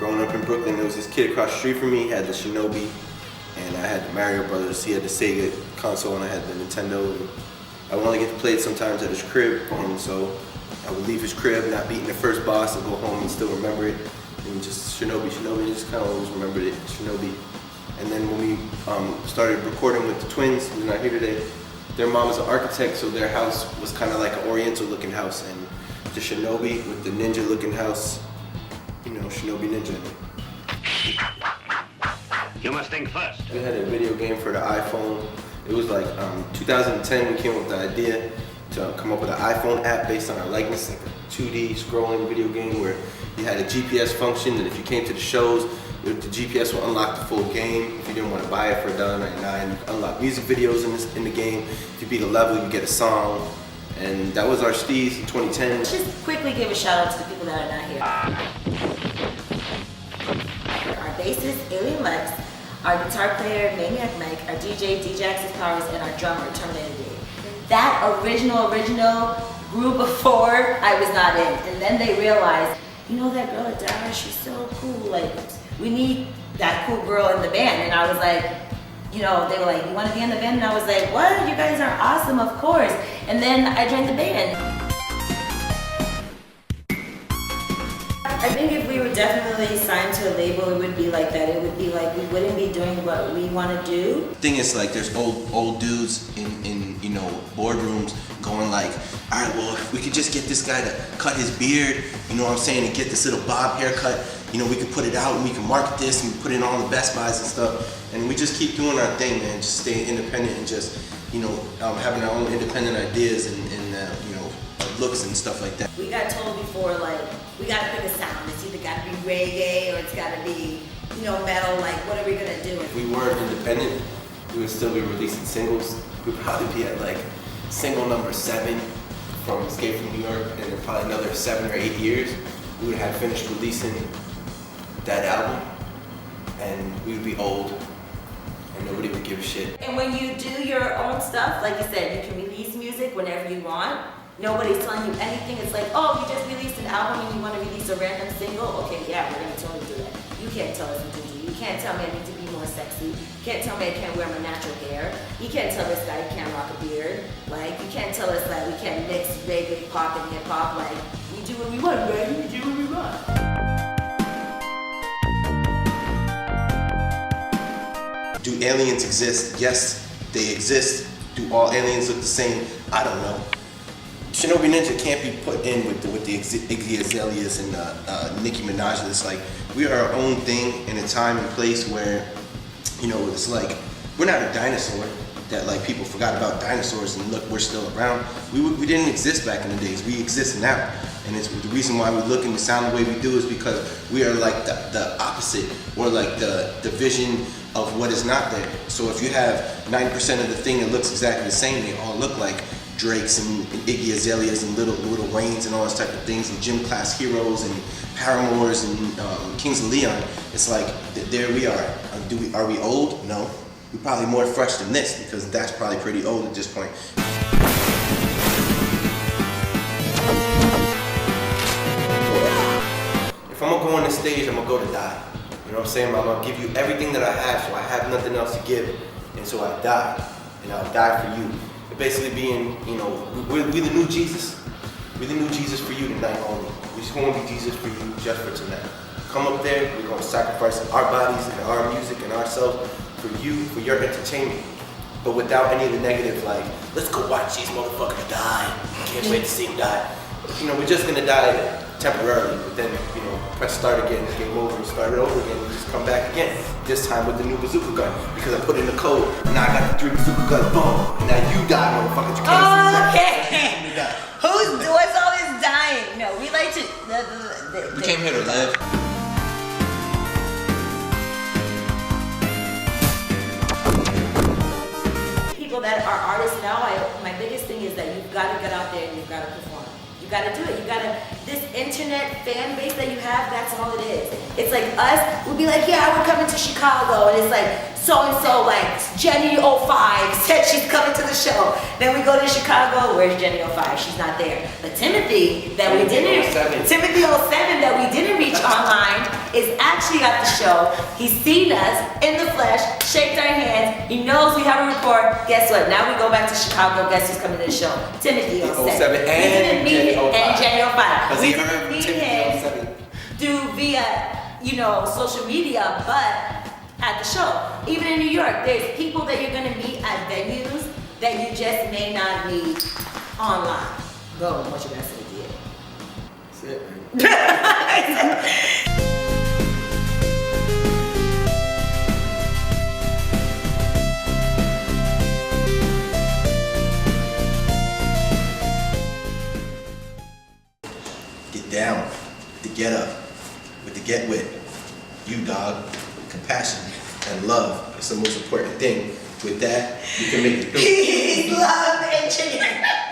growing up in Brooklyn, there was this kid across the street from me. He had the Shinobi, and I had the Mario Brothers. He had the Sega console, and I had the Nintendo. And I would only get to play it sometimes at his crib, and so I would leave his crib, not beating the first boss, and go home and still remember it. And just Shinobi, just kind of always remembered it, Shinobi. And then when we started recording with the twins, who's not here today, their mom was an architect, so their house was kind of like an oriental looking house, and the Shinobi with the ninja looking house, you know, Shinobi Ninja. You must think first. We had a video game for the iPhone. It was like 2010 we came up with the idea to come up with an iPhone app based on our likeness, like a 2D scrolling video game where you had a GPS function that if you came to the shows, the GPS will unlock the full game. If you didn't want to buy it for $1.99, you unlock music videos in the game. If you beat a level, you get a song. And that was our steez in 2010. Let's just quickly give a shout out to the people that are not here. Our bassist, Alien Lex, our guitar player, Maniac Mike, our DJ, DJ Access Powers, and our drummer, Terminator D. That original group of 4, I was not in. And then they realized, you know that girl at Dara, she's so cool. Like, we need that cool girl in the band. And I was like, you know, they were like, you want to be in the band? And I was like, what? You guys are awesome, of course. And then I joined the band. I think if we were definitely signed to a label, it would be like that. It would be like we wouldn't be doing what we want to do. The thing is, like, there's old dudes in you know, boardrooms going like, all right, well, if we could just get this guy to cut his beard, you know what I'm saying, and get this little bob haircut, you know, we could put it out and we can market this and put it on the Best Buys and stuff. And we just keep doing our thing, man, just staying independent and just, you know, having our own independent ideas and you know, looks and stuff like that. We got told before, like, we gotta pick a sound. It's either gotta be reggae or it's gotta be, you know, metal. Like, what are we gonna do? If we weren't independent, we would still be releasing singles. We'd probably be at like single number 7 from Escape from New York, and in probably another 7 or 8 years, we would have finished releasing that album, and we would be old, and nobody would give a shit. And when you do your own stuff, like you said, you can release music whenever you want. Nobody's telling you anything. It's like, oh, you just released an album and you want to release a random single? Okay, yeah, we're going to totally do that. You can't tell us what to do. You can't tell me I need to be more sexy. You can't tell me I can't wear my natural hair. You can't tell this guy he can't rock a beard. Like, you can't tell us that we can't mix reggae, pop, and hip-hop. Like, we do what we want, baby. We do what we want. Do aliens exist? Yes, they exist. Do all aliens look the same? I don't know. Shinobi Ninja can't be put in with the Iggy Azaleas and Nicki Minaj. It's like, we are our own thing in a time and place where, you know, it's like, we're not a dinosaur that like people forgot about dinosaurs and look, we're still around. We didn't exist back in the days. We exist now. And it's the reason why we look and we sound the way we do is because we are like the opposite, or like the vision of what is not there. So if you have 90% of the thing that looks exactly the same, they all look like Drakes and Iggy Azaleas and Little Waynes and all those type of things, and gym class heroes and Paramours and Kings of Leon. It's like, there we are. Are we old? No. We're probably more fresh than this, because that's probably pretty old at this point. If I'm gonna go on the stage, I'm gonna go to die. You know what I'm saying? I'm gonna give you everything that I have, so I have nothing else to give, and so I die, and I'll die for you. Basically being, you know, we're the new Jesus. We're the new Jesus for you tonight only. We just want to be Jesus for you just for tonight. Come up there, we're going to sacrifice our bodies and our music and ourselves for you, for your entertainment. But without any of the negative, like, let's go watch these motherfuckers die. Can't wait to see them die. You know, we're just going to die temporarily, but then, you know, press start again, game over, and start it over again, and just come back again. This time with the new bazooka gun, because I put in the code, and now I got the 3 bazooka guns, boom, and now you die, motherfucker, you can't see Okay. What's all this dying? No, we like to... We came here to live. People that are artists now, my biggest thing is that you've got to get out there and you've got to perform. You got to do it. You got to, this internet fan base that you have, that's all it is. It's like us, we'll be like, yeah, we're coming to Chicago. And it's like, so-and-so, like, Jenny 05 said she's coming to the show. Then we go to Chicago, where's Jenny 05? She's not there. But Timothy, that we didn't, Timothy 07 that we didn't reach online is actually show. He's seen us in the flesh, shaked our hands. He knows we have a rapport. Guess what? Now we go back to Chicago. Guess who's coming to the show? Timothy on 07 We didn't meet him, and January 05. Because We he didn't heard meet Timothy him 07. through via, social media, but at the show. Even in New York, there's people that you're gonna meet at venues that you just may not meet online. Go, what you gotta say, dear? That's it, man. Get down, with the get up, with the get with. You, dog. Compassion and love is the most important thing. With that, you can make it through. Peace, love, and chicken.